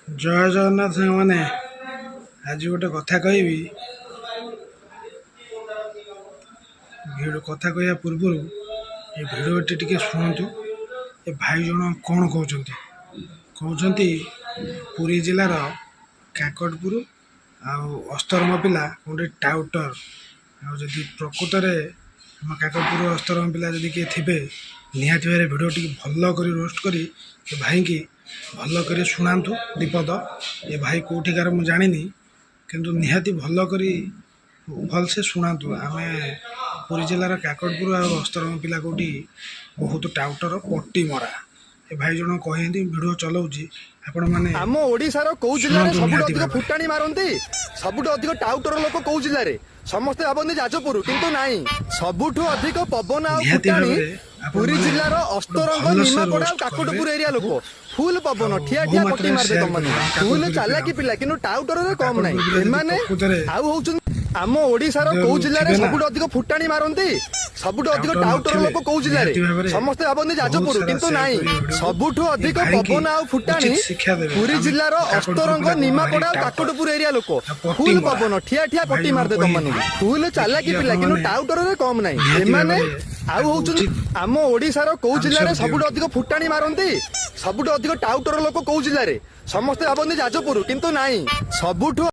जय जगन्नाथ साଙ୍ଗ ମାନେ आज गोटे कथा कहबी कथा कहया पूर्व ये भिडियोटी टिके शुणु। ए भाई जन कौन कहते पुरी जिलार काकटपुर अस्तरंग पिला गोटे टाउटर आदि प्रकृत में काकटपुर अस्तरंग पिला जदि किए थे निहाती भाई भिडियो टी भल कर रोस्ट कर भाई की भल कर शुणातु दीपद ये भाई कौटिकार मुझे जानी किंतु निहाती भल कर भल से शुणातु। आम पुरी जिलार काकटपुर अस्तरंग पिला कौटी बहुत टाउटर पट्टी मरा ए भाई जन कहते भिडियो चलाऊँगी आपण माने आम ओडिशार कौ जिले में सबुठ अधिक फुटाणी मारती सबुठ अधिक टाउटर लोक कौ जिले में समस्ते भावती जाजपुर किंतु नाई सबुठ अधिक पवन आ फुटाणी पुरी जिलार अस्तरंग निमापड़ा काकटपुर एरिया लोक फुल पवन ठिया ठिया पट्टी मारदे तुम फुल चालाकी पिला किंतु टाउटर कम नाई आउ आम ओडिशार कौ जिले में सबुठ अधिक फुटाणी मारती सबुठ अधिक टाउटर लोक कौ जिले में समस्ते भावती जाजपुर किंतु नाई सबुठ अधिक पवन आ फुटाणी पुरी जिलार अस्तरंग निमापड़ा काकटपुर एरिया लोक फुल पवन ठिया ठिया पट्टी मारदे तुम फुल चालाकी पिला किंतु टाउटर कम नाई आउ आम ओडिशार कौ जिले में सबुठ अधिक फुटाणी मारती सबुठ अधिक टाउटर लोक कौ जिले में समस्ते भावती जाजपुर किंतु नाई सबुठ